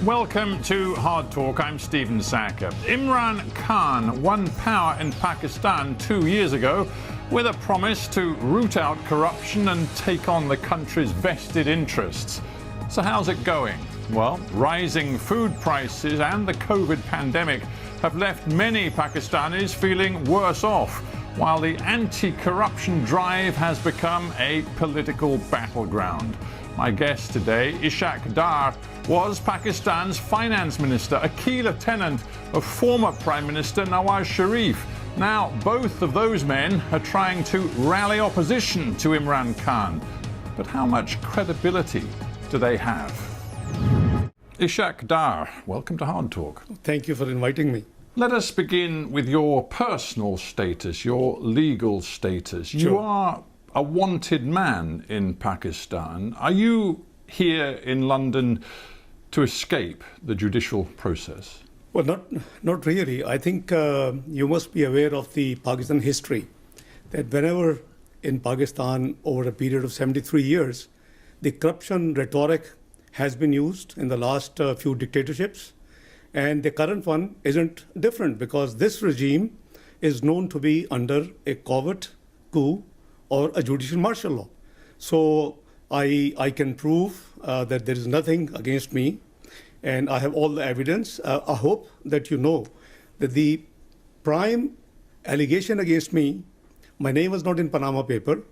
Welcome to Hard Talk. I'm Stephen Sacker. Imran Khan won power in Pakistan 2 years ago with a promise to root out corruption and take on the country's vested interests. So how's it going? Well, rising food prices and the COVID pandemic have left many Pakistanis feeling worse off, while the anti-corruption drive has become a political battleground. My guest today, Ishaq was Pakistan's finance minister, a key lieutenant of former Prime Minister Nawaz Sharif. Now, both of those men are trying to rally opposition to Imran Khan. But how much credibility do they have? Ishaq Dar, welcome to Hard Talk. Thank you for inviting me. Let us begin with your personal status, your legal status. Sure. You are a wanted man in Pakistan. Are you here in London to escape the judicial process? Well, not really. I think you must be aware of the Pakistan history, that whenever in Pakistan over a period of 73 years, the corruption rhetoric has been used in the last few dictatorships. And the current one isn't different, because this regime is known to be under a covert coup or a judicial martial law. So I can prove that there is nothing against me, and I have all the evidence. I hope that you know that the prime allegation against me, my name was not in Panama paper.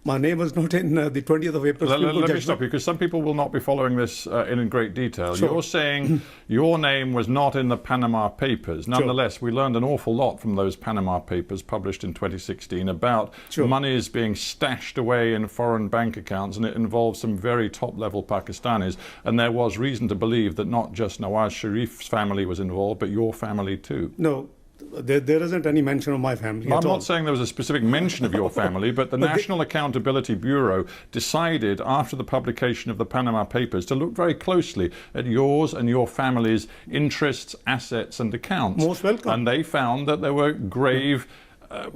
My name was not in the 20th of April. Let me stop you, because some people will not be following this in great detail. Sure. You're saying your name was not in the Panama Papers. Nonetheless, Sure. we learned an awful lot from those Panama Papers published in 2016 about Sure. monies being stashed away in foreign bank accounts, and it involved some very top-level Pakistanis. And there was reason to believe that not just Nawaz Sharif's family was involved, but your family too. No. There isn't any mention of my family I'm not saying there was a specific mention of your family, but the National Accountability Bureau decided after the publication of the Panama Papers to look very closely at yours and your family's interests, assets and accounts. Most welcome. And they found that there were grave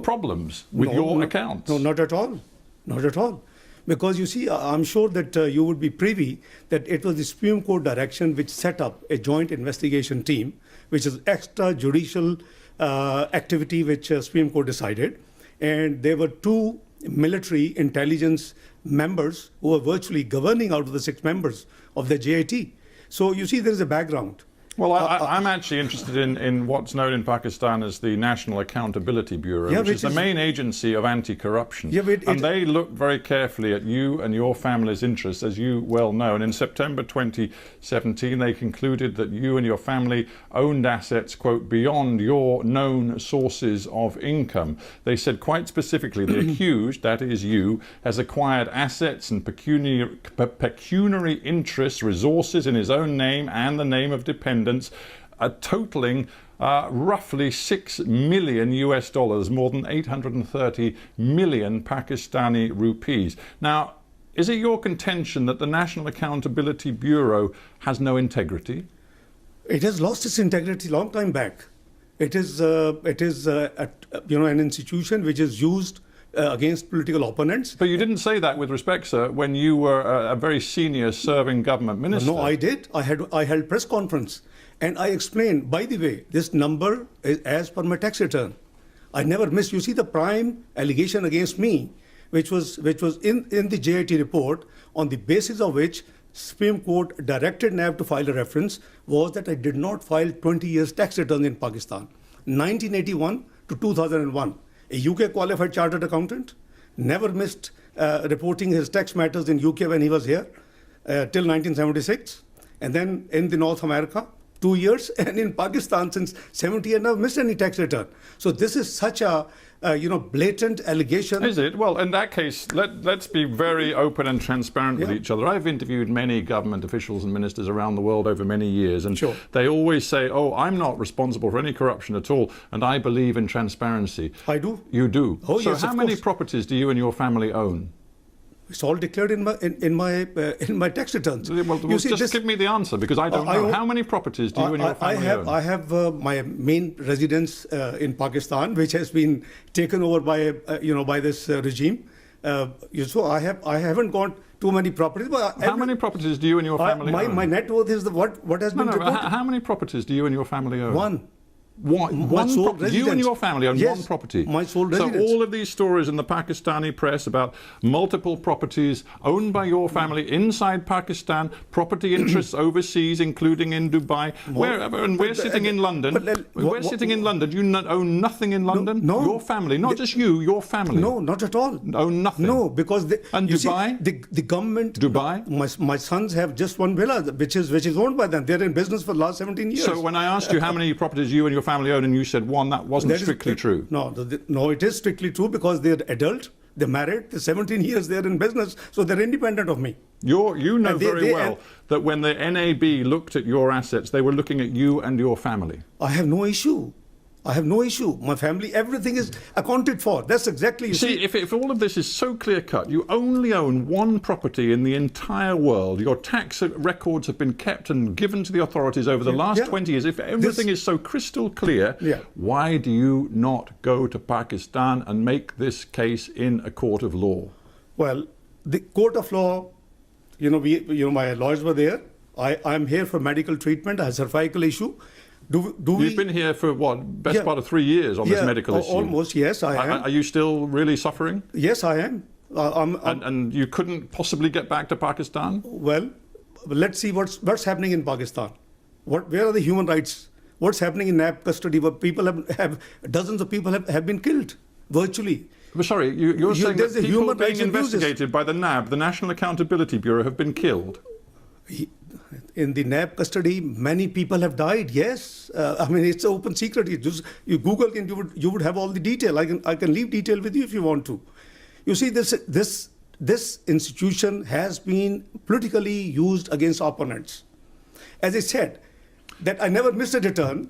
problems with your accounts. No, not at all. Not at all. Because you see, I'm sure that you would be privy that it was the Supreme Court direction which set up a joint investigation team, which is extrajudicial activity which Supreme Court decided. And there were two military intelligence members who were virtually governing out of the 6 members of the JIT. So you see, there is a background. Well, I'm actually interested in what's known in Pakistan as the National Accountability Bureau, which is the main agency of anti-corruption. And they looked very carefully at you and your family's interests, as you well know. And in September 2017, they concluded that you and your family owned assets, quote, beyond your known sources of income. They said quite specifically, the accused, that is you, has acquired assets and pecuniary interests, resources in his own name and the name of dependents, totaling roughly $6 million US, more than 830 million Pakistani rupees. Now, is it your contention that the National Accountability Bureau has no integrity? It has lost its integrity long time back. It is an institution which is used against political opponents. But you didn't say that with respect, sir, when you were a very senior serving government minister. No, I did. I held press conference. And I explained, by the way, this number is as per my tax return. I never missed. You see, the prime allegation against me, which was in the JIT report, on the basis of which Supreme Court directed NAB to file a reference, was that I did not file 20 years tax returns in Pakistan. 1981 to 2001. A UK qualified chartered accountant, never missed reporting his tax matters in UK when he was here till 1976. And then in the North America, 2 years, and in Pakistan since 70, and never missed any tax return. So this is such a blatant allegation. Is it? Well, in that case, let's be very open and transparent with each other. I've interviewed many government officials and ministers around the world over many years, and they always say, oh, I'm not responsible for any corruption at all, and I believe in transparency. I do. You do? Oh, so yes, how many properties do you and your family own? It's all declared in my tax returns. Well, just give me the answer, because I don't know. How many properties do you and your family own? I have my main residence in Pakistan, which has been taken over by by this regime. So I haven't gone too many properties. But How many properties do you and your family own? My net worth is what has been reported. How many properties do you and your family own? One. One sole property. You and your family own Yes, one property. my sole So residence. all of these stories in the Pakistani press about multiple properties owned by your family inside Pakistan, property interests overseas, including in Dubai, wherever, and we're sitting in London. We're sitting in London. You own nothing in London? No. Your family, not just you, your family. No, not at all. Own nothing? No, because And you Dubai? See, the government. Dubai? My sons have just one villa, which is owned by them. They're in business for the last 17 years. So when I asked you how many properties you and your family own, and you said one, that wasn't strictly true. No, it is strictly true because they're adult, they're married, they're 17 years, they're in business, so they're independent of me. You know very well that when the NAB looked at your assets, they were looking at you and your family. I have no issue. My family, everything is accounted for. That's exactly. You see, if all of this is so clear cut, you only own one property in the entire world. Your tax records have been kept and given to the authorities over the last 20 years. If everything is so crystal clear, why do you not go to Pakistan and make this case in a court of law? Well, the court of law, my lawyers were there. I'm here for medical treatment. I have a cervical issue. You've been here for what, best part of 3 years on this medical issue? Almost, yes, I am. Are you still really suffering? Yes, I am. And you couldn't possibly get back to Pakistan? Well, let's see what's happening in Pakistan. Where are the human rights? What's happening in NAB custody? Where people have dozens of people have been killed virtually. But sorry, you're saying that people being investigated abuses by the NAB, the National Accountability Bureau, have been killed? In the NAB custody, many people have died. Yes, it's an open secret. You Google and you would have all the detail. I can leave detail with you if you want to. You see, this institution has been politically used against opponents. As I said, that I never missed a turn.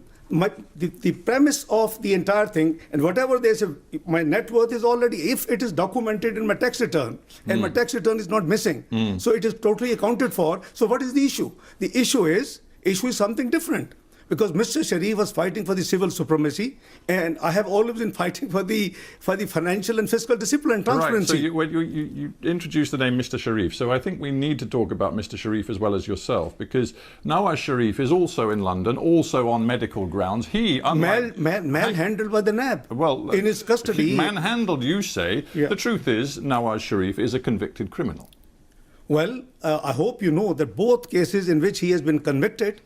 The premise of the entire thing, and whatever they say, my net worth is already, if it is documented in my tax return, and my tax return is not missing, so it is totally accounted for. So what is the issue? The issue is something different. Because Mr. Sharif was fighting for the civil supremacy, and I have always been fighting for the financial and fiscal discipline, transparency. Right, so you introduced the name Mr. Sharif, so I think we need to talk about Mr. Sharif as well as yourself, because Nawaz Sharif is also in London, also on medical grounds. He, manhandled by the NAB, in his custody. Manhandled, you say. Yeah. The truth is, Nawaz Sharif is a convicted criminal. Well, I hope you know that both cases in which he has been convicted,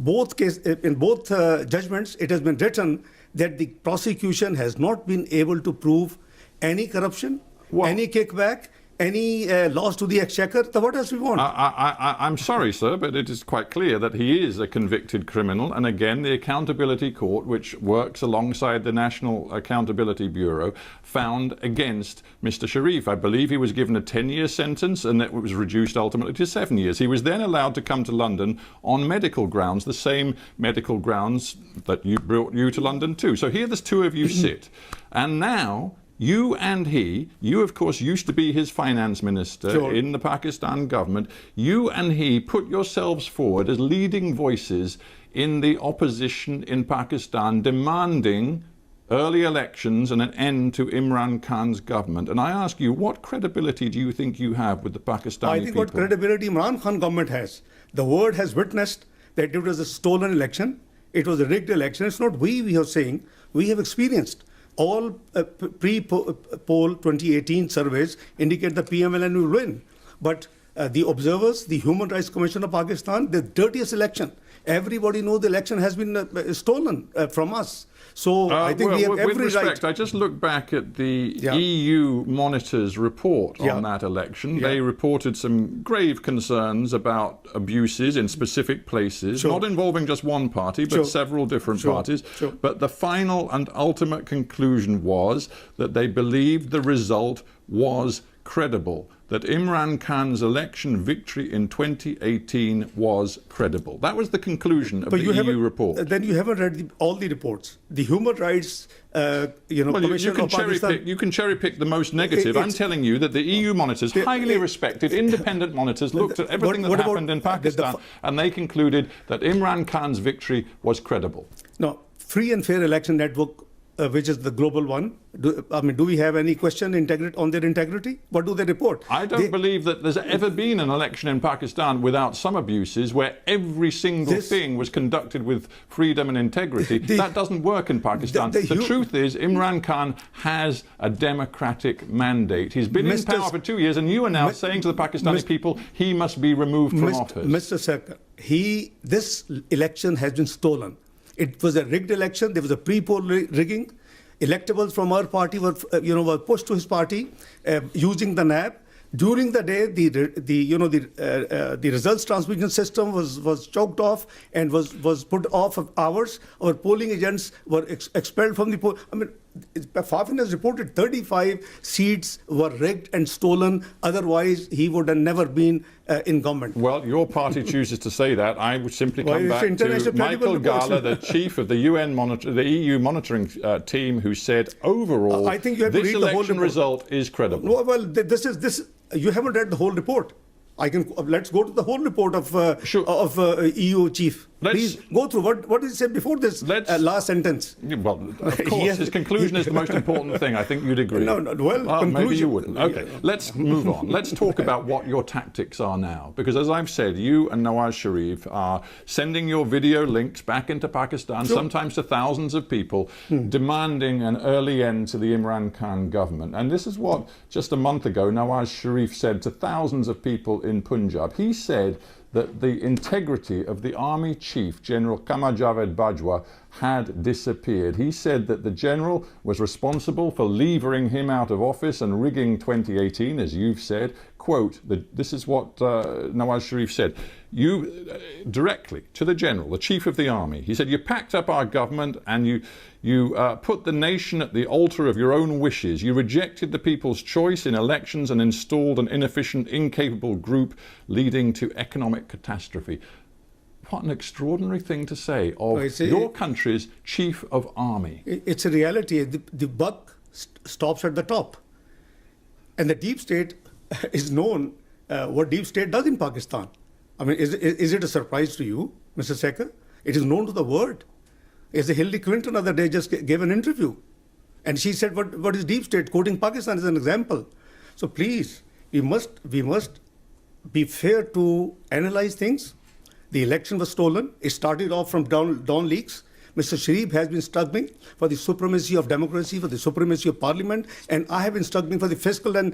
in both judgments, it has been written that the prosecution has not been able to prove any corruption, any kickback, any loss to the exchequer. So what else we want? I'm sorry, sir, but it is quite clear that he is a convicted criminal. And again, the Accountability Court, which works alongside the National Accountability Bureau, found against Mr. Sharif. I believe he was given a 10-year sentence, and it was reduced ultimately to 7 years. He was then allowed to come to London on medical grounds, the same medical grounds that brought you to London too. So here the two of you sit. And now, you and you of course used to be his finance minister in the Pakistan government, you and he put yourselves forward as leading voices in the opposition in Pakistan, demanding early elections and an end to Imran Khan's government. And I ask you, what credibility do you think you have with the Pakistani people? I think what credibility Imran Khan government has. The world has witnessed that it was a stolen election. It was a rigged election. It's not we are saying. We have experienced. All pre-poll 2018 surveys indicate the PMLN will win. But the observers, the Human Rights Commission of Pakistan, the dirtiest election. Everybody knows the election has been stolen from us. So I think we have every with respect, right. I just look back at the EU Monitor's report on that election. They reported some grave concerns about abuses in specific places, not involving just one party, but several different parties. But the final and ultimate conclusion was that they believed the result was credible, that Imran Khan's election victory in 2018 was credible. That was the conclusion of the EU report. Then you haven't read all the reports. The Human Rights Commission of Pakistan. You can cherry pick the most negative. I'm telling you that the EU monitors, highly respected, independent monitors, looked at everything that happened in Pakistan, and they concluded that Imran Khan's victory was credible. No, Free and Fair Election Network which is the global one. Do we have any question on their integrity? What do they report? I don't believe that there's ever been an election in Pakistan without some abuses where every single thing was conducted with freedom and integrity. That doesn't work in Pakistan. The truth is, Imran Khan has a democratic mandate. He's been in power for 2 years, and you are now saying to the Pakistani people he must be removed from office. Mr. Sarkar, this election has been stolen. It was a rigged election. There was a pre-poll rigging. Electables from our party were pushed to his party using the NAB. During the day, the results transmission system was choked off and was put off of hours. Our polling agents were expelled from the poll. I mean, Fafin has reported 35 seats were rigged and stolen. Otherwise, he would have never been in government. Well, your party chooses to say that. I would simply come back to Michael Gala, the chief of the EU monitoring team, who said overall, I think you have this to read the whole election result is credible. No, well, this. You haven't read the whole report. Let's go to the whole report of EU chief. Please go through what did he say before this last sentence. Well, of course, his conclusion is the most important thing. I think you'd agree. No, well, maybe you wouldn't. Okay, let's move on. Let's talk about what your tactics are now. Because as I've said, you and Nawaz Sharif are sending your video links back into Pakistan, sometimes to thousands of people, demanding an early end to the Imran Khan government. And this is what, just a month ago, Nawaz Sharif said to thousands of people in Punjab. He said that the integrity of the army chief, General Qamar Javed Bajwa, had disappeared. He said that the general was responsible for levering him out of office and rigging 2018, as you've said. Quote, this is what Nawaz Sharif said. Directly to the general, the chief of the army, he said, you packed up our government and you put the nation at the altar of your own wishes. You rejected the people's choice in elections and installed an inefficient, incapable group leading to economic catastrophe. What an extraordinary thing to say of your country's chief of army. It's a reality. The buck stops at the top. And the deep state is known what deep state does in Pakistan. I mean, is it a surprise to you, Mr. Sarkar? It is known to the world. As Hillary Clinton the other day just gave an interview. And she said, what is deep state? Quoting Pakistan as an example. So please, we must be fair to analyze things. The election was stolen. It started off from Dawn leaks. Mr. Sharif has been struggling for the supremacy of democracy, for the supremacy of parliament, and I have been struggling for the fiscal and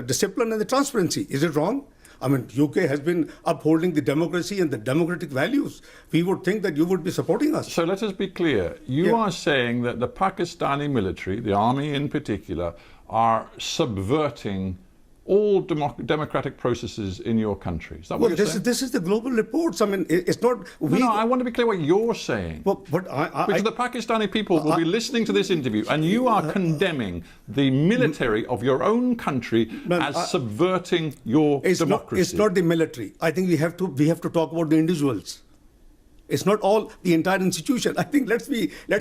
discipline and the transparency. Is it wrong? I mean, UK has been upholding the democracy and the democratic values. We would think that you would be supporting us. So let us be clear. You are saying that the Pakistani military, the army in particular, are subverting all democratic processes in your country. Is that what you're saying? This is the global reports. I mean, it's not... No, I want to be clear what you're saying. But because the Pakistani people will be listening to this interview, and you are condemning the military of your own country as subverting your democracy. It's not the military. I think we have to talk about the individuals. It's not all the entire institution. I think let's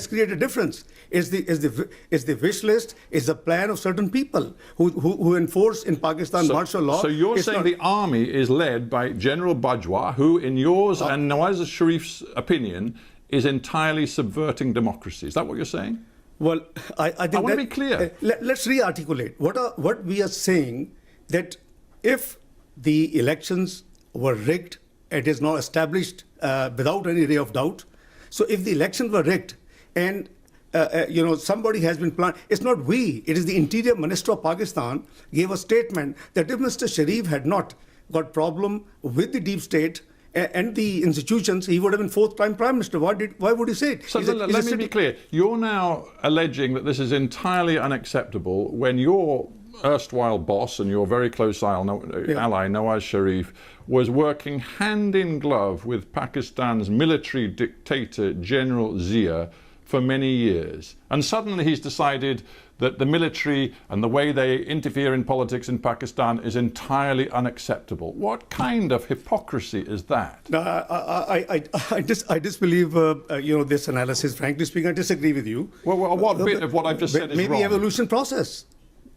create a difference. It's the wish list, it's the plan of certain people who enforce in Pakistan martial law. So you're saying the army is led by General Bajwa, who in yours and Nawaz Sharif's opinion is entirely subverting democracy. Is that what you're saying? Well, I think I want to be clear. Let's re-articulate. What we are saying, that if the elections were rigged, it is now established without any ray of doubt. So if the elections were rigged and somebody has been planned, it's not we, it is the Interior Minister of Pakistan gave a statement that if Mr. Sharif had not got problem with the deep state and the institutions, he would have been fourth-time Prime Minister. Why would he say it? So let me be clear. You're now alleging that this is entirely unacceptable when your erstwhile boss and your very close ally, Nawaz Sharif, was working hand in glove with Pakistan's military dictator, General Zia, for many years. And suddenly he's decided that the military and the way they interfere in politics in Pakistan is entirely unacceptable. What kind of hypocrisy is that? I disbelieve this analysis. Frankly speaking, I disagree with you. Well, what bit of what I've just said is wrong? Maybe evolution process.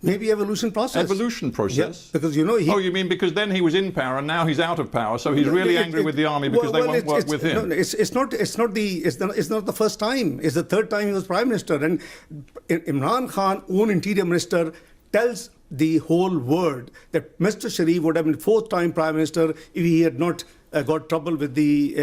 Maybe evolution process. Evolution process? Yeah, because, you know... Oh, you mean because then he was in power and now he's out of power, so he's really angry with the army because they won't work with him? No, it's not the first time. It's the third time he was Prime Minister. And Imran Khan, own Interior Minister, tells the whole world that Mr. Sharif would have been fourth time Prime Minister if he had not got trouble with the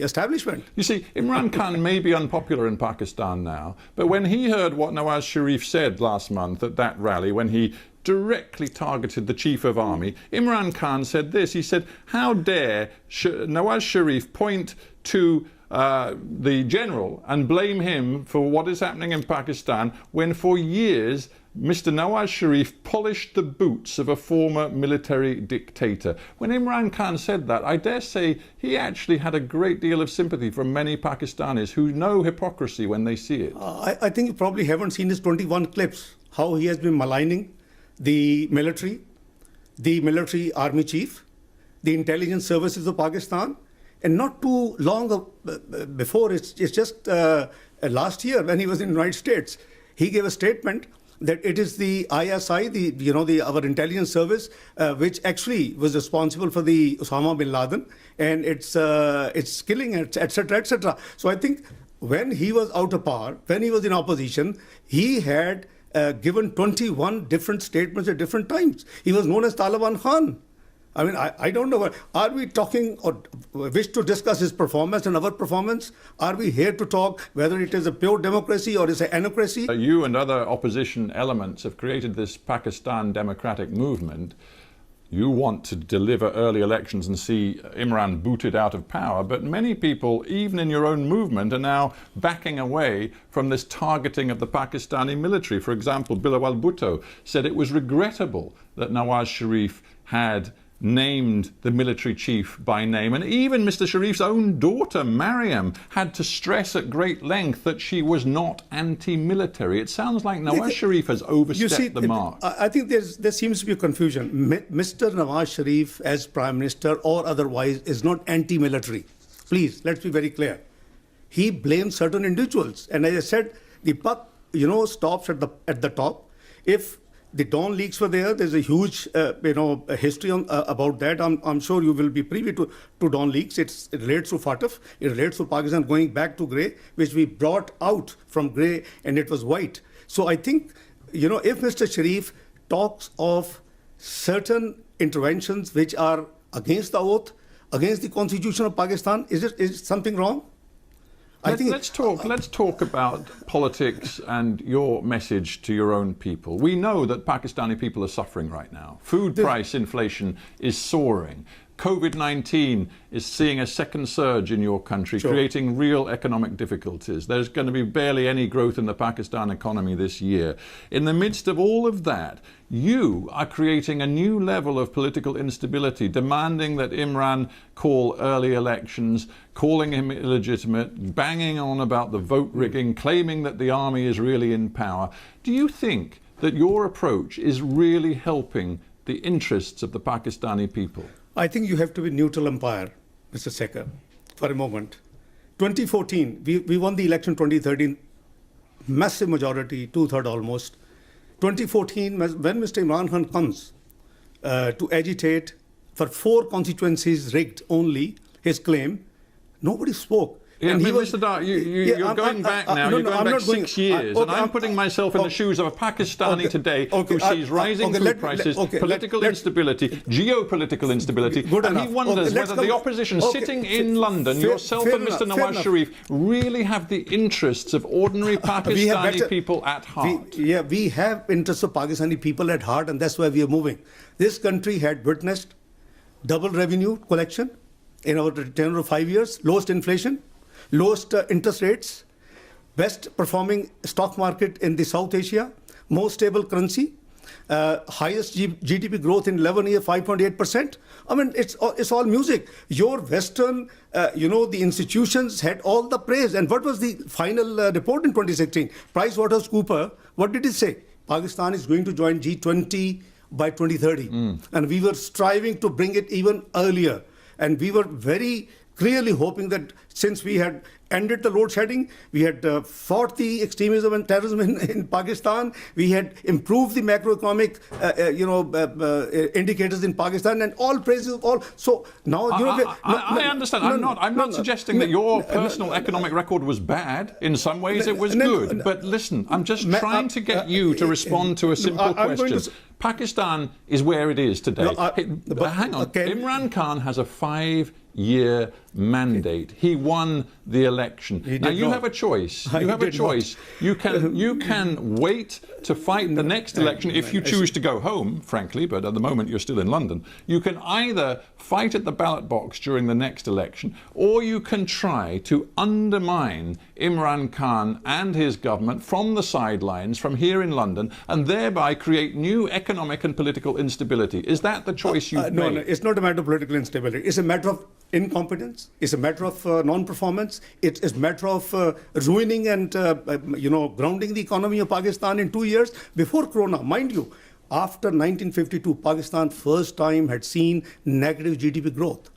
establishment. You see, Imran Khan may be unpopular in Pakistan now, but when he heard what Nawaz Sharif said last month at that rally, when he directly targeted the Chief of Army, Imran Khan said this. He said, how dare Nawaz Sharif point to the general and blame him for what is happening in Pakistan when for years Mr. Nawaz Sharif polished the boots of a former military dictator. When Imran Khan said that, I dare say he actually had a great deal of sympathy from many Pakistanis who know hypocrisy when they see it. I think you probably haven't seen his 21 clips, how he has been maligning the military army chief, the intelligence services of Pakistan, and not too long before, it's just last year when he was in the United States, he gave a statement that it is the ISI, our intelligence service, which actually was responsible for the Osama bin Laden and its killing, etc., etc. So I think when he was out of power, when he was in opposition, he had given 21 different statements at different times. He was known as Taliban Khan. I mean, I don't know. Are we talking or wish to discuss his performance and our performance? Are we here to talk whether it is a pure democracy or is it an anocracy? You and other opposition elements have created this Pakistan democratic movement. You want to deliver early elections and see Imran booted out of power, but many people, even in your own movement, are now backing away from this targeting of the Pakistani military. For example, Bilawal Bhutto said it was regrettable that Nawaz Sharif had named the military chief by name, and even Mr. Sharif's own daughter Mariam had to stress at great length that she was not anti-military. It sounds like Nawaz Sharif has overstepped the mark. I think there seems to be a confusion. Mr. Nawaz Sharif as Prime Minister or otherwise is not anti-military. Please, let's be very clear. He blames certain individuals, and as I said, the buck stops at the top. If the Dawn leaks were there. There's a huge, history about that. I'm sure you will be privy to Dawn leaks. It relates to FATF. It relates to Pakistan going back to grey, which we brought out from grey, and it was white. So I think, if Mr. Sharif talks of certain interventions which are against the oath, against the Constitution of Pakistan, is something wrong? Let's talk about politics and your message to your own people. We know that Pakistani people are suffering right now. Food price inflation is soaring. COVID-19 is seeing a second surge in your country, creating real economic difficulties. There's going to be barely any growth in the Pakistan economy this year. In the midst of all of that, you are creating a new level of political instability, demanding that Imran call early elections, calling him illegitimate, banging on about the vote rigging, claiming that the army is really in power. Do you think that your approach is really helping the interests of the Pakistani people? I think you have to be neutral umpire, Mr. Sekhar, for a moment. 2014, we won the election 2013, massive majority, 2/3 almost. 2014, when Mr. Imran Khan comes to agitate for 4 constituencies rigged only, his claim, nobody spoke. Yeah, and Mr. Dar, you're going back now. You're going back 6 years, and I'm putting myself in the shoes of a Pakistani today who sees rising food prices, political instability, geopolitical instability, and he wonders whether the opposition sitting in London, yourself and Mr. Nawaz Sharif, really have the interests of ordinary Pakistani people at heart. We have interests of Pakistani people at heart, and that's why we are moving. This country had witnessed double revenue collection in our tenure of 5 years, lowest inflation, lowest interest rates, best performing stock market in the South Asia, most stable currency, highest GDP growth in 11 years, 5.8%. I mean, it's all music. Your Western, the institutions had all the praise. And what was the final report in 2016? PricewaterhouseCoopers, what did it say? Pakistan is going to join G20 by 2030. And we were striving to bring it even earlier. And we were very clearly hoping that since we had ended the load shedding, we had fought the extremism and terrorism in Pakistan, we had improved the macroeconomic indicators in Pakistan, and all praises of all. So now I understand. I'm not suggesting that your personal economic record was bad. In some ways it was good. But listen, I'm just trying to get you to respond to a simple question. Pakistan is where it is today. Hang on. Imran Khan has a 5-year mandate. He won the election. Now you have a choice. You have a choice. You can wait to fight the next election if you choose to go home, frankly, but at the moment you're still in London. You can either fight at the ballot box during the next election, or you can try to undermine Imran Khan and his government from the sidelines, from here in London, and thereby create new economic and political instability. Is that the choice you've made? No, it's not a matter of political instability. It's a matter of incompetence. It's a matter of non-performance. It's a matter of ruining and grounding the economy of Pakistan in 2 years before Corona. Mind you, after 1952, Pakistan first time had seen negative GDP growth.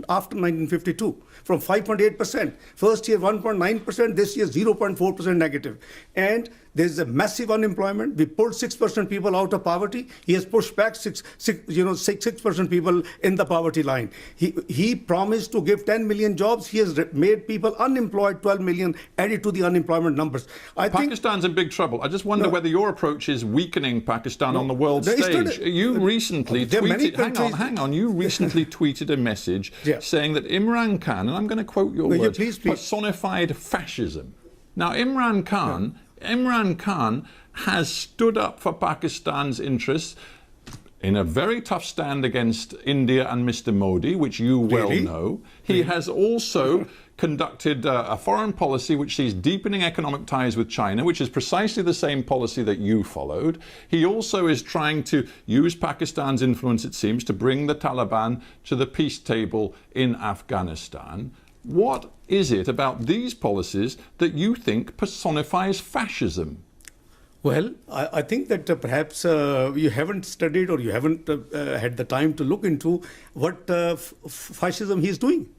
After 1952, from 5.8%, first year 1.9%, this year 0.4% negative. And there's a massive unemployment. We pulled 6% people out of poverty. He has pushed back 6% people in the poverty line. He promised to give 10 million jobs. He has made people unemployed, 12 million added to the unemployment numbers. Pakistan's in big trouble. I just wonder whether your approach is weakening Pakistan on the world stage. You recently tweeted, hang on, you recently tweeted a message saying that Imran Khan, and I'm going to quote your words, personified fascism. Now, Imran Khan has stood up for Pakistan's interests in a very tough stand against India and Mr. Modi, which you well know. He has also conducted a foreign policy which sees deepening economic ties with China, which is precisely the same policy that you followed. He also is trying to use Pakistan's influence, it seems, to bring the Taliban to the peace table in Afghanistan. What is it about these policies that you think personifies fascism? Well, I think that perhaps you haven't studied or you haven't had the time to look into what fascism he is doing.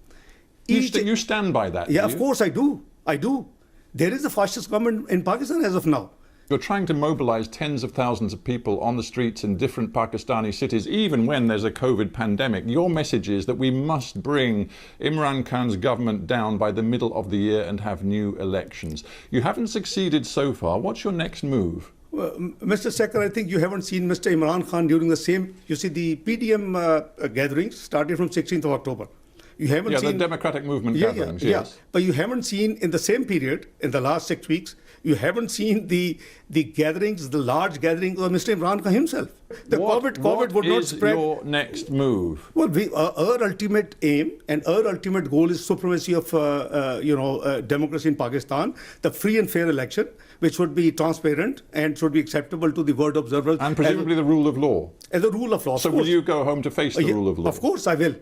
You stand by that? Yeah, of course I do. I do. There is a fascist government in Pakistan as of now. You're trying to mobilize tens of thousands of people on the streets in different Pakistani cities, even when there's a COVID pandemic. Your message is that we must bring Imran Khan's government down by the middle of the year and have new elections. You haven't succeeded so far. What's your next move? Well, Mr. Sekhar, I think you haven't seen Mr. Imran Khan during the same, you see, the PDM gatherings started from 16th of October. You haven't seen the democratic movement gatherings, yes. But you haven't seen in the same period, in the last 6 weeks, you haven't seen the gatherings, the large gatherings of Mr. Imran Khan himself. COVID would not spread. What is your next move? Well, our ultimate aim and our ultimate goal is supremacy of democracy in Pakistan, the free and fair election, which would be transparent and should be acceptable to the world observers. And presumably the rule of law. And the rule of law. So will you go home to face the rule of law? Of course I will.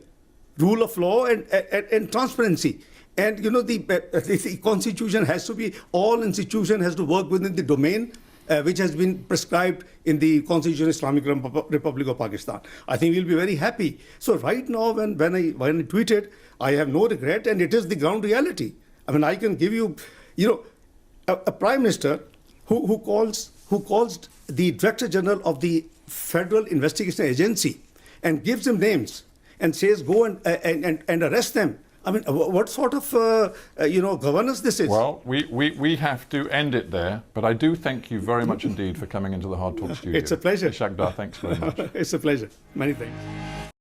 Rule of law and transparency. And the constitution has to be, all institution has to work within the domain which has been prescribed in the Constitution of Islamic Republic of Pakistan. I think we'll be very happy. So right now when I tweeted, I have no regret, and it is the ground reality. I mean, I can give you, a prime minister who calls the Director General of the Federal Investigation Agency and gives them names and says go and arrest them. I mean, what sort of governance this is? Well, we have to end it there, but I do thank you very much indeed for coming into the Hard Talk studio. It's a pleasure. Ishaq, thanks very much. It's a pleasure. Many thanks.